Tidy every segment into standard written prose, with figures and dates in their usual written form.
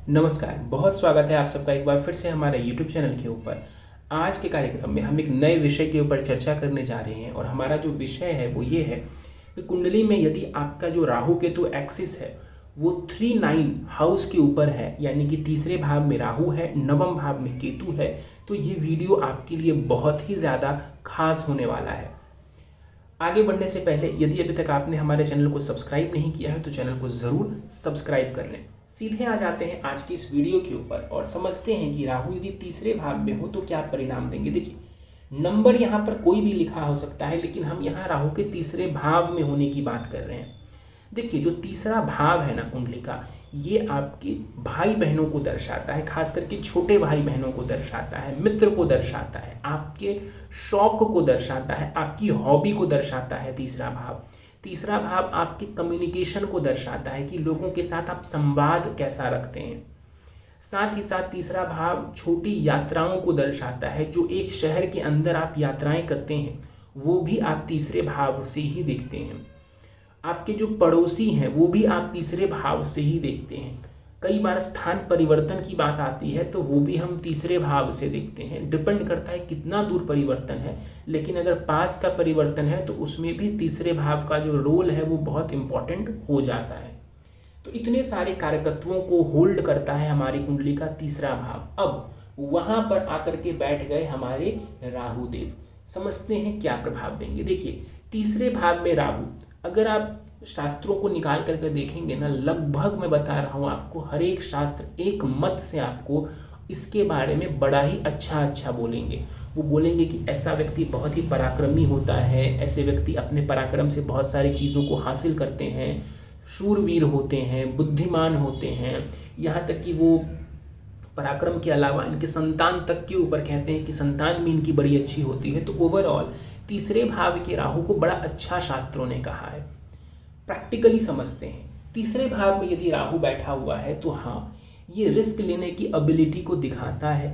नमस्कार, बहुत स्वागत है आप सबका एक बार फिर से हमारे YouTube चैनल के ऊपर। आज के कार्यक्रम में हम एक नए विषय के ऊपर चर्चा करने जा रहे हैं और हमारा जो विषय है वो ये है कि कुंडली में यदि आपका जो राहु केतु एक्सिस है वो 3-9 हाउस के ऊपर है, यानी कि तीसरे भाव में राहु है, नवम भाव में केतु है, तो ये वीडियो आपके लिए बहुत ही ज़्यादा खास होने वाला है। आगे बढ़ने से पहले यदि अभी तक आपने हमारे चैनल को सब्सक्राइब नहीं किया है तो चैनल को ज़रूर सब्सक्राइब कर लें। सीधे आ जाते हैं आज की इस वीडियो के ऊपर और समझते हैं कि राहु यदि तीसरे भाव में हो तो क्या परिणाम देंगे। देखिए, नंबर यहाँ पर कोई भी लिखा हो सकता है, लेकिन हम यहाँ राहु के तीसरे भाव में होने की बात कर रहे हैं। देखिए, जो तीसरा भाव है ना कुंडली का, ये आपके भाई बहनों को दर्शाता है, खास करके छोटे भाई बहनों को दर्शाता है, मित्र को दर्शाता है, आपके शौक को दर्शाता है, आपकी हॉबी को दर्शाता है। तीसरा भाव आपके कम्युनिकेशन को दर्शाता है कि लोगों के साथ आप संवाद कैसा रखते हैं। साथ ही साथ तीसरा भाव छोटी यात्राओं को दर्शाता है, जो एक शहर के अंदर आप यात्राएं करते हैं वो भी आप तीसरे भाव से ही देखते हैं। आपके जो पड़ोसी हैं वो भी आप तीसरे भाव से ही देखते हैं। कई बार स्थान परिवर्तन की बात आती है तो वो भी हम तीसरे भाव से देखते हैं। डिपेंड करता है कितना दूर परिवर्तन है, लेकिन अगर पास का परिवर्तन है तो उसमें भी तीसरे भाव का जो रोल है वो बहुत इंपॉर्टेंट हो जाता है। तो इतने सारे कारकत्वों को होल्ड करता है हमारी कुंडली का तीसरा भाव। अब वहां पर आकर के बैठ गए हमारे राहु देव। समझते हैं क्या प्रभाव देंगे। देखिए, तीसरे भाव में राहु, अगर आप शास्त्रों को निकाल करके देखेंगे ना, लगभग मैं बता रहा हूँ आपको, हर एक शास्त्र एक मत से आपको इसके बारे में बड़ा ही अच्छा बोलेंगे। वो बोलेंगे कि ऐसा व्यक्ति बहुत ही पराक्रमी होता है, ऐसे व्यक्ति अपने पराक्रम से बहुत सारी चीज़ों को हासिल करते हैं, शूरवीर होते हैं, बुद्धिमान होते हैं। यहाँ तक कि वो पराक्रम के अलावा इनके संतान तक के ऊपर कहते हैं कि संतान भी इनकी बड़ी अच्छी होती है। तो ओवरऑल तीसरे भाव के राहु को बड़ा अच्छा शास्त्रों ने कहा है। प्रैक्टिकली समझते हैं, तीसरे भाव में यदि राहु बैठा हुआ है तो हाँ, ये रिस्क लेने की एबिलिटी को दिखाता है।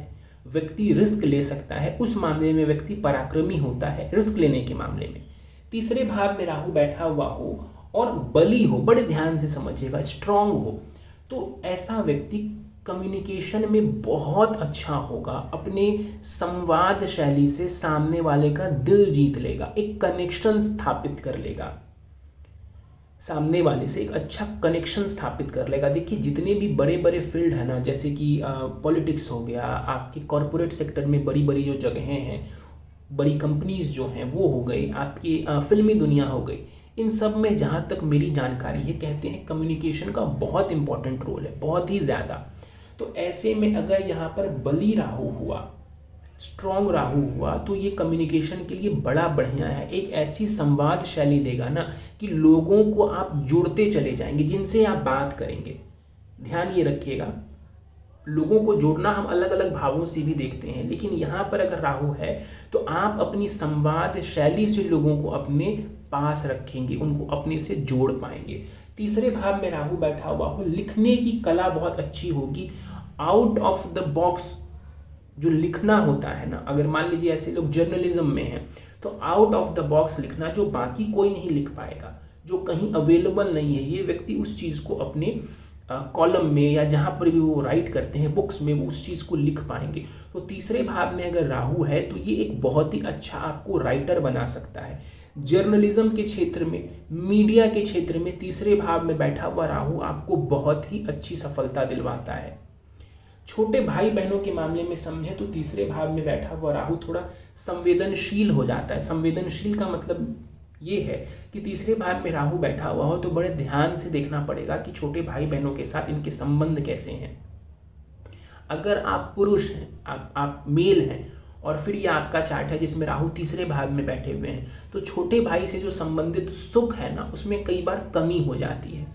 व्यक्ति रिस्क ले सकता है, उस मामले में व्यक्ति पराक्रमी होता है रिस्क लेने के मामले में। तीसरे भाव में राहु बैठा हुआ हो और बली हो, बड़े ध्यान से समझिएगा, स्ट्रांग हो, तो ऐसा व्यक्ति कम्युनिकेशन में बहुत अच्छा होगा। अपने संवाद शैली से सामने वाले का दिल जीत लेगा, एक कनेक्शन स्थापित कर लेगा, सामने वाले से एक अच्छा कनेक्शन स्थापित कर लेगा। देखिए, जितने भी बड़े बड़े फील्ड है ना, जैसे कि पॉलिटिक्स हो गया, आपके कॉरपोरेट सेक्टर में बड़ी बड़ी जो जगहें हैं, बड़ी कंपनीज जो हैं वो हो गई, आपकी फिल्मी दुनिया हो गई, इन सब में जहाँ तक मेरी जानकारी है कहते हैं कम्युनिकेशन का बहुत इंपॉर्टेंट रोल है, बहुत ही ज़्यादा। तो ऐसे में अगर यहाँ पर बली राहु हुआ, स्ट्रॉन्ग राहु हुआ, तो ये कम्युनिकेशन के लिए बड़ा बढ़िया है। एक ऐसी संवाद शैली देगा ना कि लोगों को आप जुड़ते चले जाएंगे, जिनसे आप बात करेंगे। ध्यान ये रखिएगा, लोगों को जोड़ना हम अलग अलग भावों से भी देखते हैं, लेकिन यहाँ पर अगर राहु है तो आप अपनी संवाद शैली से लोगों को अपने पास रखेंगे, उनको अपने से जोड़ पाएंगे। तीसरे भाव में राहु बैठा हुआ हो, लिखने की कला बहुत अच्छी होगी। आउट ऑफ द बॉक्स जो लिखना होता है ना, अगर मान लीजिए ऐसे लोग जर्नलिज्म में हैं तो आउट ऑफ द बॉक्स लिखना, जो बाकी कोई नहीं लिख पाएगा, जो कहीं अवेलेबल नहीं है, ये व्यक्ति उस चीज़ को अपने कॉलम में या जहाँ पर भी वो राइट करते हैं बुक्स में, वो उस चीज़ को लिख पाएंगे। तो तीसरे भाव में अगर राहु है तो ये एक बहुत ही अच्छा आपको राइटर बना सकता है। जर्नलिज्म के क्षेत्र में, मीडिया के क्षेत्र में तीसरे भाव में बैठा हुआ राहु आपको बहुत ही अच्छी सफलता दिलवाता है। छोटे भाई बहनों के मामले में समझें तो तीसरे भाव में बैठा हुआ राहु थोड़ा संवेदनशील हो जाता है। संवेदनशील का मतलब ये है कि तीसरे भाव में राहु बैठा हुआ हो तो बड़े ध्यान से देखना पड़ेगा कि छोटे भाई बहनों के साथ इनके संबंध कैसे हैं। अगर आप पुरुष हैं, आप मेल हैं और फिर ये आपका चार्ट है जिसमें राहु तीसरे भाव में बैठे हुए हैं, तो छोटे भाई से जो संबंधित सुख है ना, उसमें कई बार कमी हो जाती है।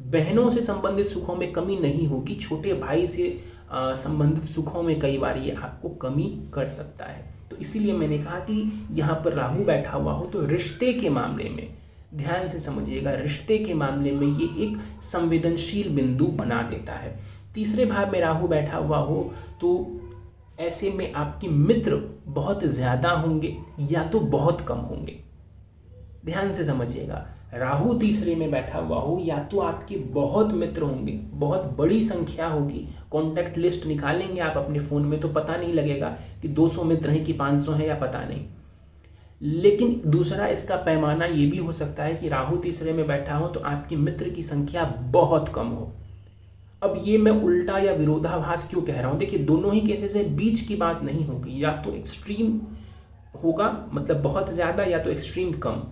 बहनों से संबंधित सुखों में कमी नहीं होगी, छोटे भाई से संबंधित सुखों में कई बार ये आपको कमी कर सकता है। तो इसीलिए मैंने कहा कि यहाँ पर राहु बैठा हुआ हो तो रिश्ते के मामले में ध्यान से समझिएगा, रिश्ते के मामले में ये एक संवेदनशील बिंदु बना देता है। तीसरे भाव में राहु बैठा हुआ हो तो ऐसे में आपके मित्र बहुत ज़्यादा होंगे या तो बहुत कम होंगे। ध्यान से समझिएगा, राहु तीसरे में बैठा हुआ हो, या तो आपके बहुत मित्र होंगे, बहुत बड़ी संख्या होगी, कॉन्टैक्ट लिस्ट निकालेंगे आप अपने फ़ोन में तो पता नहीं लगेगा कि 200 मित्र हैं कि 500 हैं, या पता नहीं। लेकिन दूसरा इसका पैमाना ये भी हो सकता है कि राहु तीसरे में बैठा हो तो आपके मित्र की संख्या बहुत कम हो। अब ये मैं उल्टा या विरोधाभास क्यों कह रहा हूँ? देखिए, दोनों ही केसेस में बीच की बात नहीं होगी, या तो एक्सट्रीम होगा मतलब बहुत ज़्यादा, या तो एक्सट्रीम कम।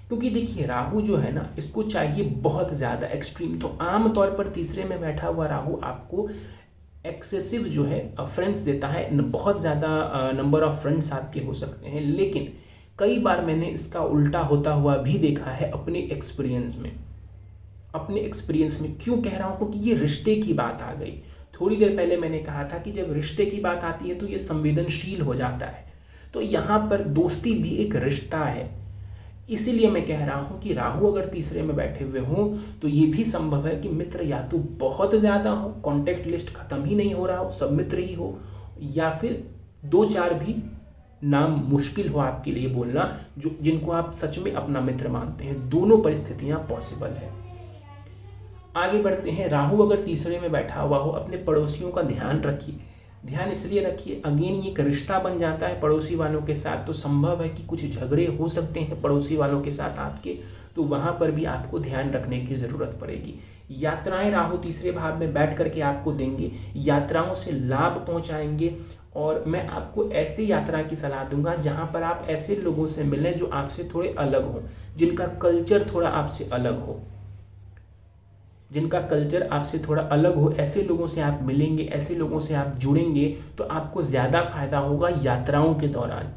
क्योंकि देखिए, राहु जो है ना, इसको चाहिए बहुत ज़्यादा एक्सट्रीम। तो आम तौर पर तीसरे में बैठा हुआ राहु आपको एक्सेसिव जो है फ्रेंड्स देता है, बहुत ज़्यादा नंबर ऑफ फ्रेंड्स आपके हो सकते हैं। लेकिन कई बार मैंने इसका उल्टा होता हुआ भी देखा है अपने एक्सपीरियंस में। क्यों कह रहा हूँ? क्योंकि ये रिश्ते की बात आ गई। थोड़ी देर पहले मैंने कहा था कि जब रिश्ते की बात आती है तो ये संवेदनशील हो जाता है। तो यहाँ पर दोस्ती भी एक रिश्ता है। इसीलिए मैं कह रहा हूँ कि राहु अगर तीसरे में बैठे हुए हों तो ये भी संभव है कि मित्र या तो बहुत ज़्यादा हो, कॉन्टैक्ट लिस्ट खत्म ही नहीं हो रहा हो, सब मित्र ही हो, या फिर 2-4 भी नाम मुश्किल हो आपके लिए बोलना, जो जिनको आप सच में अपना मित्र मानते हैं। दोनों परिस्थितियां पॉसिबल है। आगे बढ़ते हैं। राहु अगर तीसरे में बैठा हुआ हो, अपने पड़ोसियों का ध्यान रखिए। ध्यान इसलिए रखिए, अगेन ये एक रिश्ता बन जाता है पड़ोसी वालों के साथ, तो संभव है कि कुछ झगड़े हो सकते हैं पड़ोसी वालों के साथ आपके, तो वहाँ पर भी आपको ध्यान रखने की ज़रूरत पड़ेगी। यात्राएं राहु तीसरे भाव में बैठ करके आपको देंगे, यात्राओं से लाभ पहुँचाएंगे। और मैं आपको ऐसी यात्रा की सलाह दूंगा जहाँ पर आप ऐसे लोगों से मिलें जो आपसे थोड़े अलग हों, जिनका कल्चर थोड़ा आपसे अलग हो, ऐसे लोगों से आप मिलेंगे, ऐसे लोगों से आप जुड़ेंगे तो आपको ज़्यादा फायदा होगा यात्राओं के दौरान।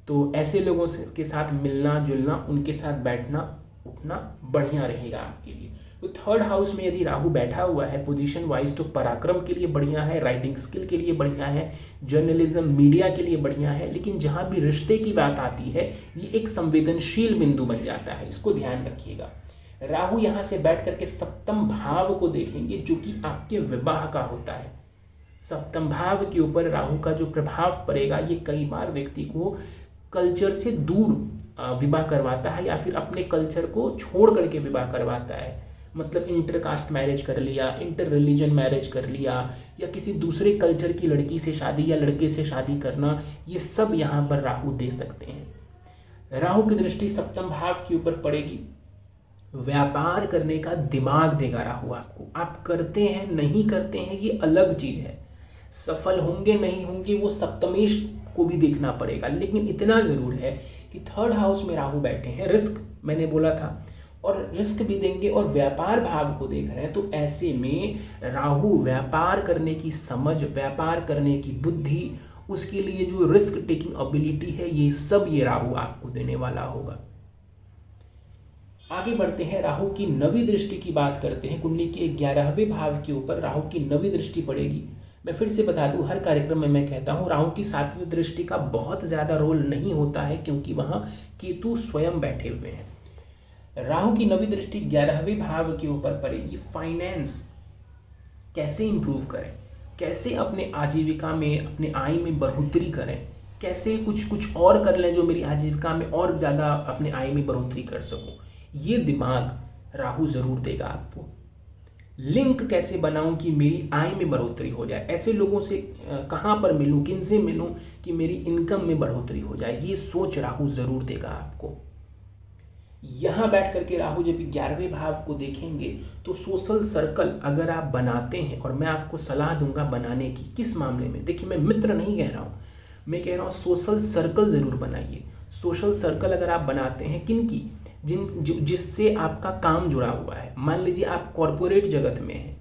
तो ऐसे लोगों के साथ मिलना जुलना, उनके साथ बैठना उठना बढ़िया रहेगा आपके लिए। तो थर्ड हाउस में यदि राहु बैठा हुआ है पोजीशन वाइज, तो पराक्रम के लिए बढ़िया है, राइटिंग स्किल के लिए बढ़िया है, जर्नलिज्म मीडिया के लिए बढ़िया है। लेकिन जहाँ भी रिश्ते की बात आती है, ये एक संवेदनशील बिंदु बन जाता है, इसको ध्यान रखिएगा। राहु यहाँ से बैठ करके सप्तम भाव को देखेंगे, जो कि आपके विवाह का होता है। सप्तम भाव के ऊपर राहु का जो प्रभाव पड़ेगा, ये कई बार व्यक्ति को कल्चर से दूर विवाह करवाता है, या फिर अपने कल्चर को छोड़ करके विवाह करवाता है। मतलब इंटरकास्ट मैरिज कर लिया, इंटर रिलीजन मैरिज कर लिया, या किसी दूसरे कल्चर की लड़की से शादी या लड़के से शादी करना, ये सब यहाँ पर राहु दे सकते हैं। राहु की दृष्टि सप्तम भाव के ऊपर पड़ेगी। व्यापार करने का दिमाग देगा राहु आपको। आप करते हैं नहीं करते हैं ये अलग चीज़ है, सफल होंगे नहीं होंगे वो सप्तमेश को भी देखना पड़ेगा। लेकिन इतना ज़रूर है कि थर्ड हाउस में राहु बैठे हैं, रिस्क मैंने बोला था, और रिस्क भी देंगे और व्यापार भाव को देख रहे हैं। तो ऐसे में राहु व्यापार करने की समझ, व्यापार करने की बुद्धि, उसके लिए जो रिस्क टेकिंग एबिलिटी है, ये सब ये राहु आपको देने वाला होगा। आगे बढ़ते हैं। राहु की नवी दृष्टि की बात करते हैं। कुंडली के 11वें भाव के ऊपर राहु की नवी दृष्टि पड़ेगी। मैं फिर से बता दूं, हर कार्यक्रम में मैं कहता हूं राहु की 7वीं दृष्टि का बहुत ज़्यादा रोल नहीं होता है, क्योंकि वहाँ केतु स्वयं बैठे हुए हैं। राहु की नवी दृष्टि 11वें भाव के ऊपर पड़ेगी। फाइनेंस कैसे इंप्रूव करें, कैसे अपने आजीविका में, अपने आय में बढ़ोतरी करें, कैसे कुछ और कर लें जो मेरी आजीविका में और ज़्यादा अपने आय में बढ़ोतरी कर सकूं, ये दिमाग राहु ज़रूर देगा आपको। लिंक कैसे बनाऊं कि मेरी आय में बढ़ोतरी हो जाए, ऐसे लोगों से कहाँ पर मिलूं, किन से मिलूं कि मेरी इनकम में बढ़ोतरी हो जाए, ये सोच राहु ज़रूर देगा आपको। यहाँ बैठ करके राहु जब 11वें भाव को देखेंगे तो सोशल सर्कल अगर आप बनाते हैं, और मैं आपको सलाह दूंगा बनाने की, किस मामले में, देखिए मैं मित्र नहीं कह रहा हूँ, मैं कह रहा हूँ सोशल सर्कल ज़रूर बनाइए। सोशल सर्कल अगर आप बनाते हैं, किन की, जिससे आपका काम जुड़ा हुआ है। मान लीजिए आप कॉरपोरेट जगत में हैं,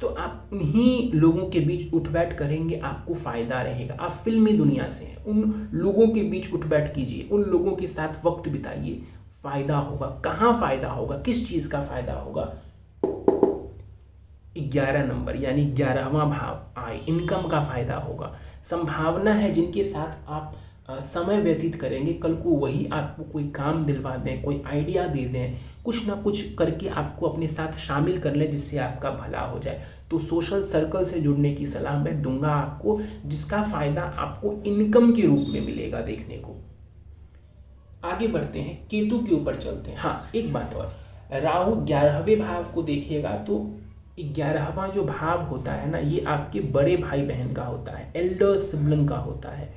तो आप उन्हीं लोगों के बीच उठ बैठ करेंगे, आपको फ़ायदा रहेगा। आप फिल्मी दुनिया से हैं, उन लोगों के बीच उठ बैठ कीजिए, उन लोगों के साथ वक्त बिताइए, फ़ायदा होगा। कहाँ फ़ायदा होगा, किस चीज़ का फ़ायदा होगा? 11 नंबर यानी 11वां भाव आय, इनकम का फ़ायदा होगा। संभावना है जिनके साथ आप समय व्यतीत करेंगे, कल को वही आपको कोई काम दिलवा दें, कोई आइडिया दे दें, कुछ ना कुछ करके आपको अपने साथ शामिल कर लें जिससे आपका भला हो जाए। तो सोशल सर्कल से जुड़ने की सलाह मैं दूंगा आपको, जिसका फ़ायदा आपको इनकम के रूप में मिलेगा देखने को। आगे बढ़ते हैं, केतु के ऊपर चलते हैं। हाँ, एक बात और, राहु 11वें भाव को देखिएगा तो 11वां जो भाव होता है ना, ये आपके बड़े भाई बहन का होता है, एल्डर सिबलिंग का होता है।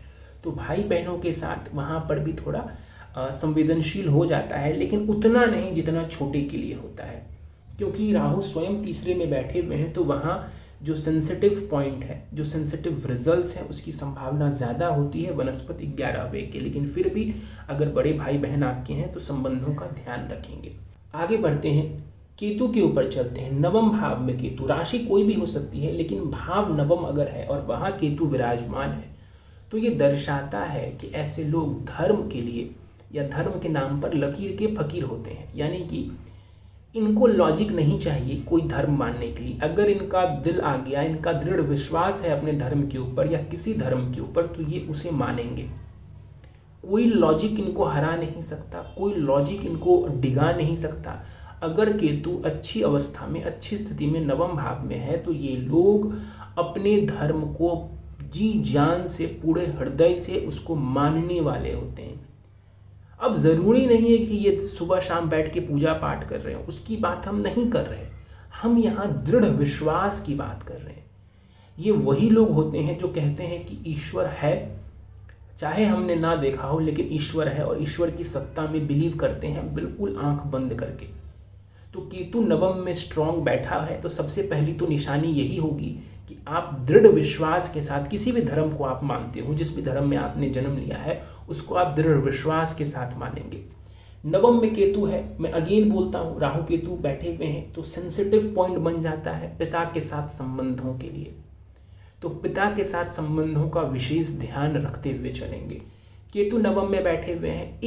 तो भाई बहनों के साथ वहाँ पर भी थोड़ा संवेदनशील हो जाता है, लेकिन उतना नहीं जितना छोटे के लिए होता है, क्योंकि राहु स्वयं तीसरे में बैठे हुए हैं। तो वहाँ जो सेंसिटिव पॉइंट है, जो सेंसिटिव रिजल्ट्स हैं, उसकी संभावना ज़्यादा होती है वनस्पति 11वें के। लेकिन फिर भी अगर बड़े भाई बहन आपके हैं तो संबंधों का ध्यान रखेंगे। आगे बढ़ते हैं, केतु के ऊपर चलते हैं। नवम भाव में केतु, राशि कोई भी हो सकती है लेकिन भाव नवम अगर है और वहाँ केतु विराजमान है तो ये दर्शाता है कि ऐसे लोग धर्म के लिए या धर्म के नाम पर लकीर के फकीर होते हैं। यानी कि इनको लॉजिक नहीं चाहिए कोई धर्म मानने के लिए। अगर इनका दिल आ गया, इनका दृढ़ विश्वास है अपने धर्म के ऊपर या किसी धर्म के ऊपर, तो ये उसे मानेंगे। कोई लॉजिक इनको हरा नहीं सकता, कोई लॉजिक इनको डिगा नहीं सकता। अगर केतु अच्छी अवस्था में, अच्छी स्थिति में नवम भाव में है तो ये लोग अपने धर्म को जी जान से, पूरे हृदय से उसको मानने वाले होते हैं। अब ज़रूरी नहीं है कि ये सुबह शाम बैठ के पूजा पाठ कर रहे हैं, उसकी बात हम नहीं कर रहे। हम यहाँ दृढ़ विश्वास की बात कर रहे हैं। ये वही लोग होते हैं जो कहते हैं कि ईश्वर है, चाहे हमने ना देखा हो लेकिन ईश्वर है, और ईश्वर की सत्ता में बिलीव करते हैं बिल्कुल आंख बंद करके। तो केतु नवम में स्ट्रांग बैठा है तो सबसे पहली तो निशानी यही होगी कि आप दृढ़ विश्वास के साथ किसी भी धर्म को आप मानते हो, जिस भी धर्म में आपने जन्म लिया है उसको आप दृढ़ विश्वास के साथ मानेंगे। नवम में केतु है, मैं अगेन बोलता हूँ, राहु केतु बैठे हुए हैं तो सेंसिटिव पॉइंट बन जाता है पिता के साथ संबंधों के लिए। तो पिता के साथ संबंधों का विशेष ध्यान रखते हुए चलेंगे। केतु नवम में बैठे हुए हैं,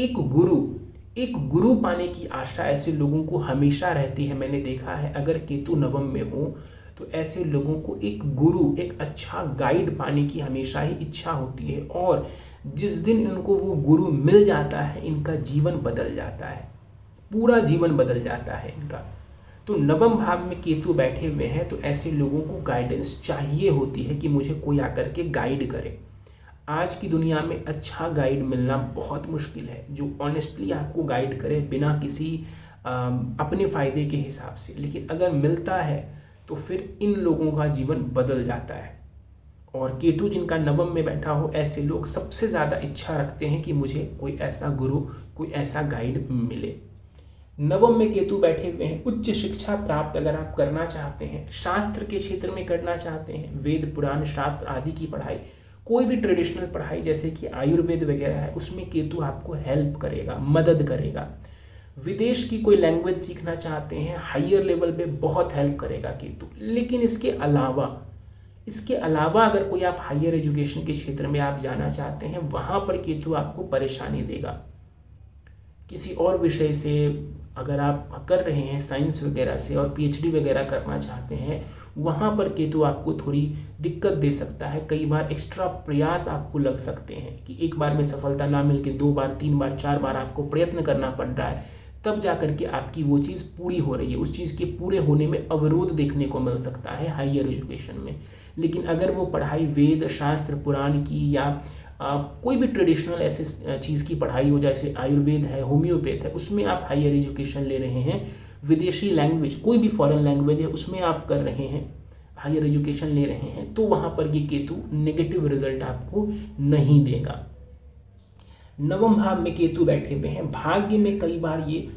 एक गुरु पाने की आशा ऐसे लोगों को हमेशा रहती है। मैंने देखा है अगर केतु नवम में हो तो ऐसे लोगों को एक गुरु, एक अच्छा गाइड पाने की हमेशा ही इच्छा होती है, और जिस दिन इनको वो गुरु मिल जाता है इनका जीवन बदल जाता है, पूरा जीवन बदल जाता है इनका। तो नवम भाव में केतु बैठे हुए हैं तो ऐसे लोगों को गाइडेंस चाहिए होती है कि मुझे कोई आकर के गाइड करे। आज की दुनिया में अच्छा गाइड मिलना बहुत मुश्किल है, जो ऑनेस्टली आपको गाइड करे बिना किसी अपने फ़ायदे के हिसाब से। लेकिन अगर मिलता है तो फिर इन लोगों का जीवन बदल जाता है। और केतु जिनका नवम में बैठा हो, ऐसे लोग सबसे ज़्यादा इच्छा रखते हैं कि मुझे कोई ऐसा गुरु, कोई ऐसा गाइड मिले। नवम में केतु बैठे हुए हैं, उच्च शिक्षा प्राप्त अगर आप करना चाहते हैं, शास्त्र के क्षेत्र में करना चाहते हैं, वेद पुराण शास्त्र आदि की पढ़ाई, कोई भी ट्रेडिशनल पढ़ाई जैसे कि आयुर्वेद वगैरह है, उसमें केतु आपको हेल्प करेगा, मदद करेगा। विदेश की कोई लैंग्वेज सीखना चाहते हैं, हायर लेवल पे बहुत हेल्प करेगा केतु। लेकिन इसके अलावा अगर कोई आप हायर एजुकेशन के क्षेत्र में आप जाना चाहते हैं, वहाँ पर केतु आपको परेशानी देगा। किसी और विषय से अगर आप कर रहे हैं, साइंस वगैरह से, और पीएचडी वगैरह करना चाहते हैं, वहाँ पर केतु आपको थोड़ी दिक्कत दे सकता है। कई बार एक्स्ट्रा प्रयास आपको लग सकते हैं कि एक बार में सफलता ना मिल के 2 बार 3 बार 4 बार आपको प्रयत्न करना पड़ रहा है, तब जा कर के आपकी वो चीज़ पूरी हो रही है। उस चीज़ के पूरे होने में अवरोध देखने को मिल सकता है हायर एजुकेशन में। लेकिन अगर वो पढ़ाई वेद शास्त्र पुराण की या कोई भी ट्रेडिशनल ऐसे चीज़ की पढ़ाई हो, जैसे आयुर्वेद है, होम्योपैथ है, उसमें आप हायर एजुकेशन ले रहे हैं, विदेशी लैंग्वेज कोई भी फॉरेन लैंग्वेज है उसमें आप कर रहे हैं, हायर एजुकेशन ले रहे हैं, तो वहाँ पर ये केतु नेगेटिव रिजल्ट आपको नहीं देगा। नवम भाव में केतु बैठे हुए हैं, भाग्य में कई बार ये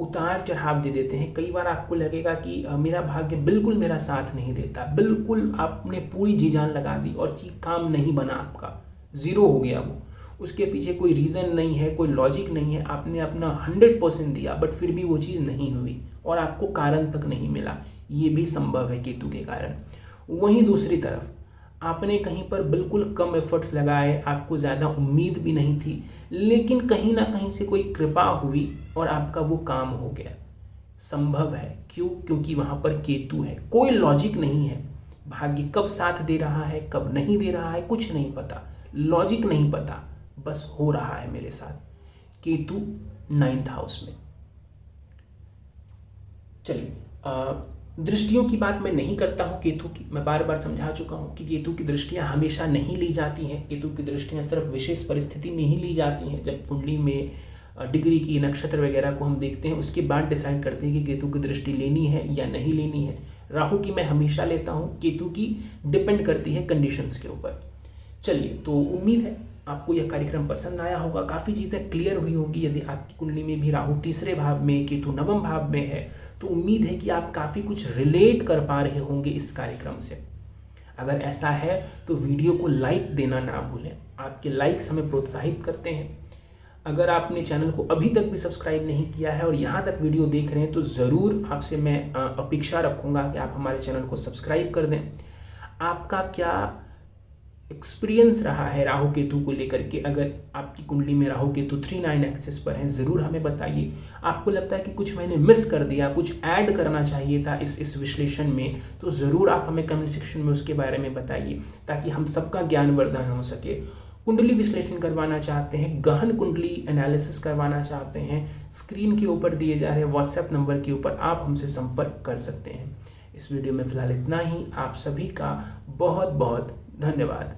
उतार चढ़ाव दे देते हैं। कई बार आपको लगेगा कि मेरा भाग्य बिल्कुल मेरा साथ नहीं देता, बिल्कुल आपने पूरी जी जान लगा दी और चीज काम नहीं बना, आपका ज़ीरो हो गया वो, उसके पीछे कोई रीज़न नहीं है, कोई लॉजिक नहीं है, आपने अपना 100% दिया बट फिर भी वो चीज़ नहीं हुई और आपको कारण तक नहीं मिला, ये भी संभव है केतु के कारण। वहीं दूसरी तरफ आपने कहीं पर बिल्कुल कम एफर्ट्स लगाए, आपको ज़्यादा उम्मीद भी नहीं थी, लेकिन कहीं ना कहीं से कोई कृपा हुई और आपका वो काम हो गया, संभव है। क्यों? क्योंकि वहाँ पर केतु है, कोई लॉजिक नहीं है, भाग्य कब साथ दे रहा है कब नहीं दे रहा है कुछ नहीं पता, लॉजिक नहीं पता, बस हो रहा है मेरे साथ। केतु 9th हाउस में। चलिए दृष्टियों की बात मैं नहीं करता हूँ केतु की, मैं बार बार समझा चुका हूँ कि केतु की दृष्टियाँ हमेशा नहीं ली जाती हैं। केतु की दृष्टियाँ सिर्फ विशेष परिस्थिति में ही ली जाती हैं, जब कुंडली में डिग्री की, नक्षत्र वगैरह को हम देखते हैं, उसके बाद डिसाइड करते हैं कि केतु की दृष्टि लेनी है या नहीं लेनी है। राहु की मैं हमेशा लेता हूँ, केतु की डिपेंड करती है कंडीशंस के ऊपर। चलिए, तो उम्मीद है आपको यह कार्यक्रम पसंद आया होगा, काफ़ी चीज़ें क्लियर हुई होंगी। यदि आपकी कुंडली में भी राहु तीसरे भाव में, केतु नवम भाव में है, तो उम्मीद है कि आप काफ़ी कुछ रिलेट कर पा रहे होंगे इस कार्यक्रम से। अगर ऐसा है तो वीडियो को लाइक देना ना भूलें, आपके लाइक्स हमें प्रोत्साहित करते हैं। अगर आपने चैनल को अभी तक भी सब्सक्राइब नहीं किया है और यहाँ तक वीडियो देख रहे हैं, तो ज़रूर आपसे मैं अपेक्षा रखूँगा कि आप हमारे चैनल को सब्सक्राइब कर दें। आपका क्या एक्सपीरियंस रहा है राहु केतु को लेकर के? अगर आपकी कुंडली में राहु केतु 3-9 एक्सिस पर हैं, ज़रूर हमें बताइए। आपको लगता है कि कुछ मैंने मिस कर दिया, कुछ ऐड करना चाहिए था इस विश्लेषण में, तो ज़रूर आप हमें कमेंट सेक्शन में उसके बारे में बताइए, ताकि हम सबका ज्ञानवर्धन हो सके। कुंडली विश्लेषण करवाना चाहते हैं, गहन कुंडली एनालिसिस करवाना चाहते हैं, स्क्रीन के ऊपर दिए जा रहे व्हाट्सएप नंबर के ऊपर आप हमसे संपर्क कर सकते हैं। इस वीडियो में फ़िलहाल इतना ही। आप सभी का बहुत बहुत धन्यवाद।